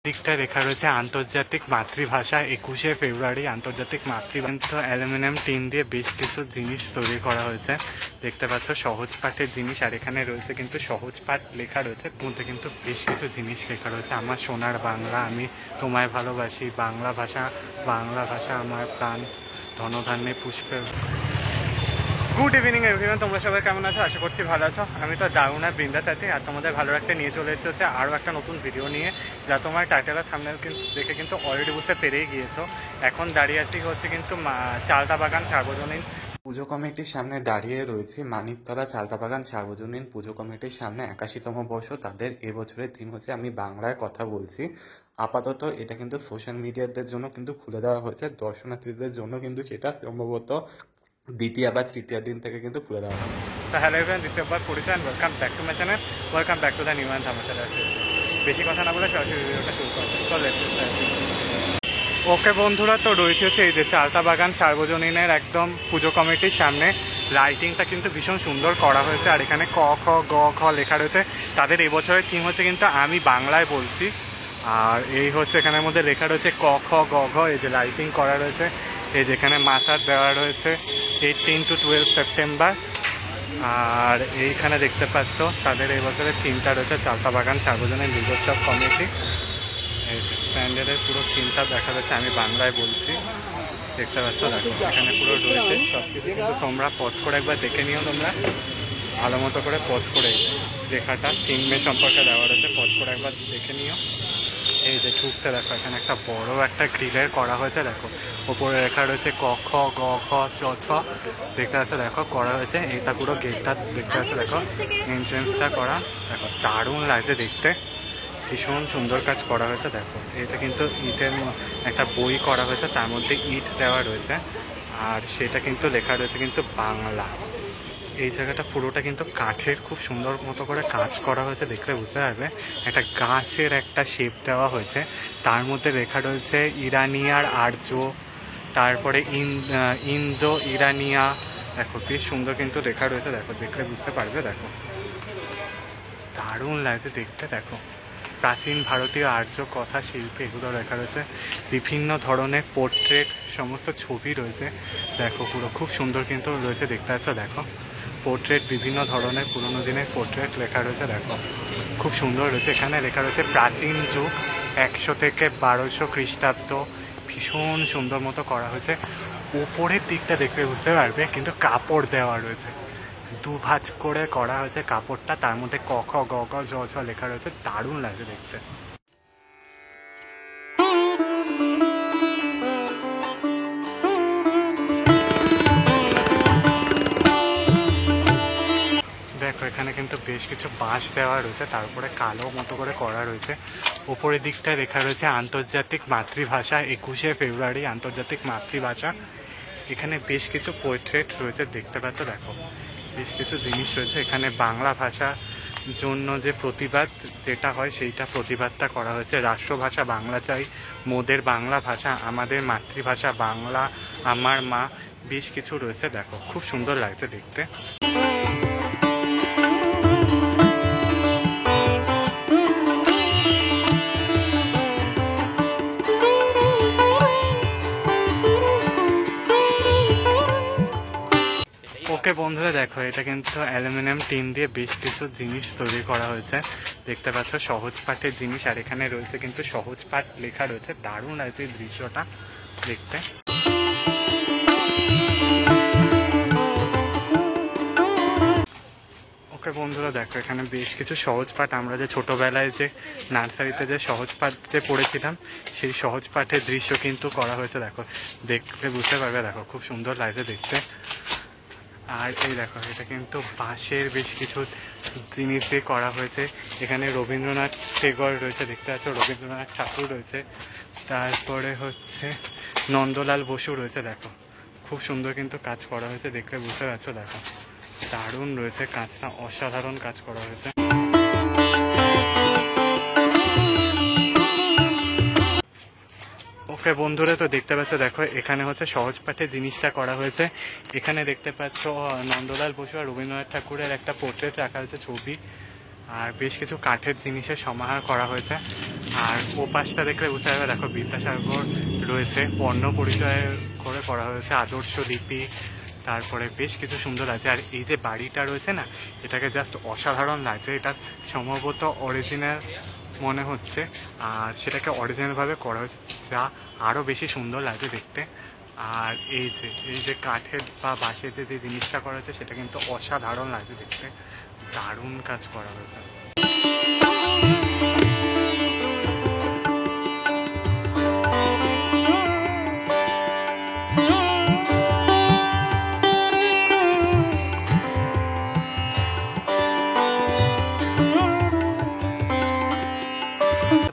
দিকটায় লেখা রয়েছে আন্তর্জাতিক মাতৃভাষা 21শে ফেব্রুয়ারি আন্তর্জাতিক মাতৃভাষা। অ্যালুমিনিয়াম টিন দিয়ে বেশ কিছু জিনিস তৈরি করা হয়েছে, দেখতে পাচ্ছ সহজ পাঠের জিনিস। আর এখানে রয়েছে কিন্তু সহজ পাঠ লেখা রয়েছে, মধ্যে কিন্তু বেশ কিছু জিনিস লেখা রয়েছে। আমার সোনার বাংলা, আমি তোমায় ভালোবাসি, বাংলা ভাষা আমার প্রাণ, ধনধান্যে পুষ্পে। গুড ইভিনিং এভরিওয়ান, তোমরা সবাই কেমন আছো? আশা করছি ভালো আছো। আমি তো দারুণ আর বৃন্দাতে আছি, আর তোমাদের ভালো রাখতে নিয়ে চলে এসেছে আরও একটা নতুন ভিডিও নিয়ে, যা তোমার টাইটেল আর থাম্বনেল কিন্তু দেখে কিন্তু অলরেডি বুঝতে পেরেই গিয়েছো। এখন দাঁড়িয়ে আছি হচ্ছে কিন্তু চালতা বাগান সার্বজনীন পুজো কমিটির সামনে দাঁড়িয়ে রয়েছি। মানিকতলা চালতা বাগান সার্বজনীন পুজো কমিটির সামনে 81তম বর্ষ তাদের এবছরের থিম হচ্ছে আমি বাংলায় কথা বলছি। আপাতত এটা কিন্তু সোশ্যাল মিডিয়াদের জন্য কিন্তু খুলে দেওয়া হয়েছে, দর্শনার্থীদের জন্য কিন্তু সেটা সম্ভবত দ্বিতীয় বা তৃতীয় দিন থেকে কিন্তু খুলে দেওয়া হবে। তো hello everyone, this is Porichoy and welcome back to my channel, welcome back to the new and ধামাচালা। বেশি কথা না বলে সরাসরি ভিডিওটা শুরু করবো। তো ওকে বন্ধুরা, তো রয়েছে হচ্ছে এই যে চালতা বাগান সার্বজনীনের একদম পুজো কমিটির সামনে। লাইটিংটা কিন্তু ভীষণ সুন্দর করা হয়েছে, আর এখানে ক খ গ খ লেখা রয়েছে। তাদের এবছরের থিম হচ্ছে কিন্তু আমি বাংলায় বলছি। আর এই হচ্ছে এখানের মধ্যে লেখা রয়েছে ক খ গ ঘ। এই যে লাইটিং করা রয়েছে, এই যেখানে মাসার দেওয়া রয়েছে 18 to 12 সেপ্টেম্বর। আর এইখানে দেখতে পাচ্ছ তাদের এই বছরের থিমটা রয়েছে চালতা বাগান সার্বজনীন দুর্গোৎসব কমিটি। এই প্যান্ডেলের পুরো থিমটা দেখা যাচ্ছে আমি বাংলায় বলছি, দেখতে পাচ্ছ। দেখো এখানে পুরো রয়েছে সব কিছু, কিন্তু তোমরা পজ করে একবার দেখে নিও, তোমরা ভালো মতো করে পজ করে লেখাটা থিমে সম্পর্কে দেওয়া রয়েছে, পজ করে একবার দেখে নিও। এই যে ঠুকতে দেখো এখানে একটা বড় একটা গ্রিলের করা হয়েছে, দেখো ওপরে লেখা রয়েছে ক খ গ খ চ ছ, দেখতে পাচ্ছ দেখো করা হয়েছে। এটা পুরো গেটটা দেখতে পাচ্ছ, দেখো এন্ট্রেন্সটা করা, দেখো দারুণ লাগছে দেখতে, ভীষণ সুন্দর কাজ করা হয়েছে। দেখো এটা কিন্তু ইটের একটা বই করা হয়েছে, তার মধ্যে ইট দেওয়া রয়েছে, আর সেটা কিন্তু লেখা রয়েছে কিন্তু বাংলা। এই জায়গাটা পুরোটা কিন্তু কাঠের খুব সুন্দর মতো করে কাজ করা হয়েছে, দেখলে বুঝতে পারবে। একটা গাছের একটা শেপ দেওয়া হয়েছে, তার মধ্যে লেখা রয়েছে ইরানিয়ার আর্য, তারপরে ইন্দো ইরানিয়া। দেখো বেশ সুন্দর কিন্তু লেখা রয়েছে, দেখো দেখলে বুঝতে পারবে। দেখো দারুণ লাগছে দেখতে। দেখো প্রাচীন ভারতীয় আর্য কথা শিল্পে এগুলো লেখা রয়েছে, বিভিন্ন ধরনের পোর্ট্রেট সমস্ত ছবি রয়েছে। দেখো পুরো খুব সুন্দর কিন্তু রয়েছে, দেখতে পাচ্ছ। দেখো পোর্ট্রেট, বিভিন্ন ধরনের পুরোনো দিনের পোর্ট্রেট লেখা রয়েছে, দেখো খুব সুন্দর রয়েছে। এখানে লেখা রয়েছে প্রাচীন যুগ 100 থেকে 1200 খ্রিস্টাব্দ, ভীষণ সুন্দর মতো করা হয়েছে। উপরের দিকটা দেখলে বুঝতে পারবে কিন্তু কাপড় দেওয়া রয়েছে, দুভাঁজ করে করা হয়েছে কাপড়টা, তার মধ্যে ক খ গ ঘ জ ঝ লেখা রয়েছে, দারুণ লাগছে দেখতে। দেখো এখানে কিন্তু বেশ কিছু বাঁশ দেওয়া রয়েছে, তারপরে কালো মতো করে করা রয়েছে। উপরের দিকটায় লেখা রয়েছে আন্তর্জাতিক মাতৃভাষা 21শে ফেব্রুয়ারি আন্তর্জাতিক মাতৃভাষা। এখানে বেশ কিছু পোর্ট্রেট রয়েছে, দেখতে পাচ্ছ। দেখো বেশ কিছু জিনিস রয়েছে এখানে। বাংলা ভাষা জন্য যে প্রতিবাদ যেটা হয় সেইটা প্রতিবাদটা করা হয়েছে। রাষ্ট্রভাষা বাংলা চাই, মোদের বাংলা ভাষা, আমাদের মাতৃভাষা বাংলা, আমার মা, বেশ কিছু রয়েছে। দেখো খুব সুন্দর লাগছে দেখতে। ওকে বন্ধুরা, দেখো এটা কিন্তু অ্যালুমিনিয়াম টিন দিয়ে বেশ কিছু জিনিস তৈরি করা হয়েছে, দেখতে পাচ্ছ সহজ পাঠের জিনিস। আর এখানে রয়েছে কিন্তু সহজ পাঠ লেখা রয়েছে, দারুণ লাগছে এই দৃশ্যটা দেখতে। ওকে বন্ধুরা, দেখো এখানে বেশ কিছু সহজ পাঠ, আমরা যে ছোটোবেলায় যে নার্সারিতে যে সহজ পাঠ যে পড়েছিলাম সেই সহজ পাঠের দৃশ্য কিন্তু করা হয়েছে। দেখো দেখলে বুঝতে পারবে, দেখো খুব সুন্দর লাগছে দেখতে। আর এই দেখো এটা কিন্তু বাঁশের বেশ কিছু জিনিস দিয়ে করা হয়েছে। এখানে রবীন্দ্রনাথ টেগর রয়েছে, দেখতে পাচ্ছ রবীন্দ্রনাথ ঠাকুর রয়েছে, তারপরে হচ্ছে নন্দলাল বসু রয়েছে। দেখো খুব সুন্দর কিন্তু কাজ করা হয়েছে, দেখলে বুঝতে পারছো। দেখো দারুণ রয়েছে কাজটা, অসাধারণ কাজ করা হয়েছে। ওকে বন্ধুরা, তো দেখতে পাচ্ছ দেখো এখানে হচ্ছে সহজ পাঠে জিনিসটা করা হয়েছে। এখানে দেখতে পাচ্ছ নন্দলাল বসু আর রবীন্দ্রনাথ ঠাকুরের একটা পোর্ট্রেট রাখা হয়েছে, ছবি। আর বেশ কিছু কাঠের জিনিসের সমাহার করা হয়েছে। আর ও পাশটা দেখলে বুঝতে পারবে, দেখো বিদ্যাসাগর রয়েছে, বর্ণ পরিচয় করে করা হয়েছে, আদর্শ লিপি, তারপরে বেশ কিছু সুন্দর আছে। আর এই যে বাড়িটা রয়েছে না, এটাকে জাস্ট অসাধারণ লাগছে। এটা সম্ভবত অরিজিনাল মনে হচ্ছে, আর সেটাকে অরিজিনালভাবে করা হয়েছে, যা আরও বেশি সুন্দর লাগছে দেখতে। আর এই যে কাঠের বা বাঁশের যে জিনিসটা করা হয়েছে, সেটা কিন্তু অসাধারণ লাগছে দেখতে, দারুণ কাজ করা হয়েছে।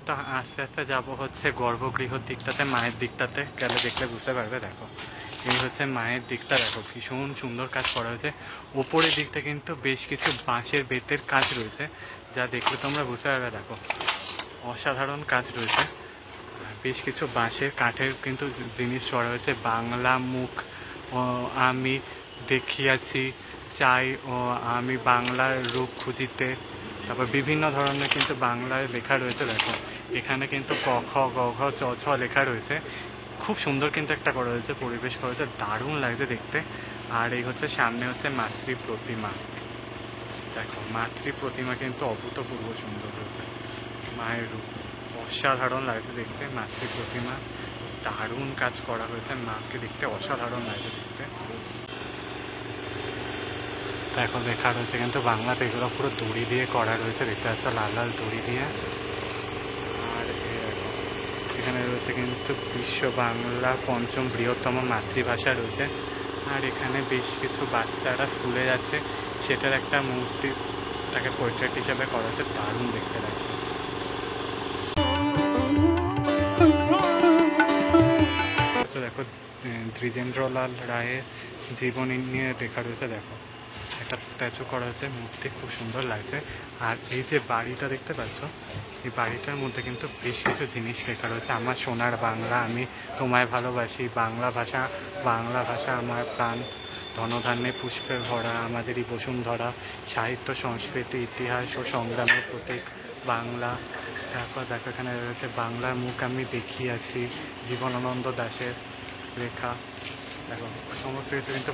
তো আস্তে আস্তে যাবো হচ্ছে গর্ভগৃহর দিকটাতে, মায়ের দিকটাতে গেলে দেখলে বুঝতে পারবে। দেখো এই হচ্ছে মায়ের দিকটা, দেখো ভীষণ সুন্দর কাজ করা হয়েছে। ওপরের দিকটা কিন্তু বেশ কিছু বাঁশের বেতের কাজ রয়েছে, যা দেখলে তোমরা বুঝতে পারবে। দেখো অসাধারণ কাজ রয়েছে। বেশ কিছু বাঁশের কাঠের কিন্তু জিনিস করা হয়েছে। বাংলা মুখ ও আমি দেখিয়াছি চাই, ও আমি বাংলার রূপ খুঁজিতে, তারপর বিভিন্ন ধরনের কিন্তু বাংলায় লেখা রয়েছে। দেখো এখানে কিন্তু ক খ গ ঘ চ ছ লেখা রয়েছে। খুব সুন্দর কিন্তু একটা করা হয়েছে, পরিবেশ করা হয়েছে, দারুণ লাগছে দেখতে। আর এই হচ্ছে সামনে হচ্ছে মাতৃ প্রতিমা। দেখো মাতৃ প্রতিমা কিন্তু অভূতপূর্ব সুন্দর হয়েছে, মায়ের রূপ অসাধারণ লাগছে দেখতে। মাতৃ প্রতিমা দারুণ কাজ করা হয়েছে, মাকে দেখতে অসাধারণ লাগছে দেখতে। দেখো লেখা রয়েছে কিন্তু বাংলাতে, এগুলো পুরো দড়ি দিয়ে করা রয়েছে, দেখতে পাচ্ছ লাল লাল দড়ি দিয়ে। আর এখানে রয়েছে কিন্তু বিশ্ব বাংলা পঞ্চম বৃহত্তম মাতৃভাষা রয়েছে। আর এখানে বেশ কিছু বাচ্চারা স্কুলে যাচ্ছে, সেটার একটা মূর্তি তাকে পোর্ট্রেট হিসাবে করা হয়েছে, দারুণ দেখতে লাগছে। দেখো দ্বিজেন্দ্রলাল রায়ের জীবনী নিয়ে লেখা রয়েছে। দেখো একটা স্ট্যাচু করা হয়েছে, মূর্তি খুব সুন্দর লাগছে। আর এই যে বাড়িটা দেখতে পাচ্ছ, এই বাড়িটার মধ্যে কিন্তু বেশ কিছু জিনিস লেখা রয়েছে। আমার সোনার বাংলা, আমি তোমায় ভালোবাসি, বাংলা ভাষা আমার প্রাণ, ধনধান্যে পুষ্পে ভরা আমাদেরই বসুন্ধরা, সাহিত্য সংস্কৃতি ইতিহাস ও সংগ্রামের প্রতীক বাংলা। তারপর দেখো এখানে রয়েছে বাংলার মুখ আমি দেখিয়াছি, জীবনানন্দ দাশের লেখা। দেখো সমস্ত কিছু কিন্তু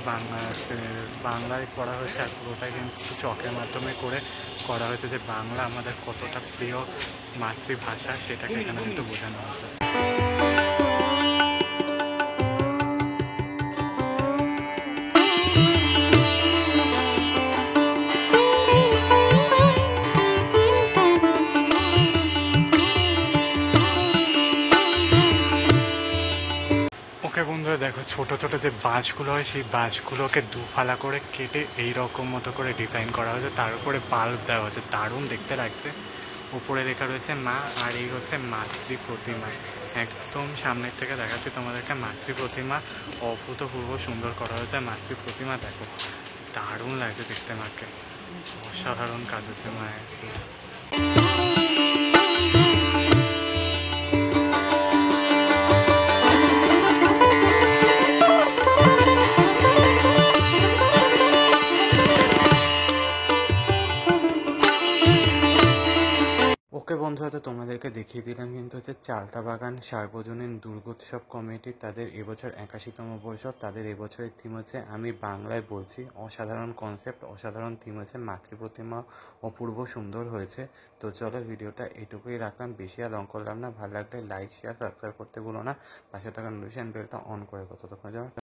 বাংলায় করা হয়েছে, আর পুরোটাই কিন্তু চকের মাধ্যমে করে করা হয়েছে, যে বাংলা আমাদের কতটা প্রিয় মাতৃভাষা সেটাকে এখানে কিন্তু বোঝানো হয়েছে। ওকে বন্ধুরা, দেখো ছোট ছোট যে বাঁশগুলো হয়, সেই বাঁশগুলোকে দুফালা করে কেটে এইরকম মতো করে ডিজাইন করা হয়েছে, তার উপরে বাল্ব দেওয়া হয়েছে, দারুণ দেখতে লাগছে। উপরে লেখা রয়েছে মা। আর এই হচ্ছে মাতৃ প্রতিমা, একদম সামনের থেকে দেখাচ্ছি তোমাদেরকে। মাতৃ প্রতিমা অভূতপূর্ব সুন্দর করা হয়েছে। মাতৃ প্রতিমা দেখো দারুণ লাগছে দেখতে, মাকে অসাধারণ কাজ হচ্ছে মায়ের। ওকে বন্ধুরা, তো তোমাদেরকে দেখিয়ে দিলাম কিন্তু হচ্ছে চালতাবাগান সার্বজনীন দুর্গোৎসব কমিটি, তাদের এবছর 81তম বর্ষ। তাদের এবছরের থিম হচ্ছে আমি বাংলায় বলছি। অসাধারণ কনসেপ্ট, অসাধারণ থিম হচ্ছে। মাতৃপ্রতিমা অপূর্ব সুন্দর হয়েছে। তো চলো ভিডিওটা এটুকুই রাখলাম, বেশি আর লং করলাম না। ভালো লাগলে লাইক শেয়ার সাবস্ক্রাইব করতে ভুলো না, পাশে থাকা নোটিফিকেশন বেলটা অন করে ততক্ষণ যেন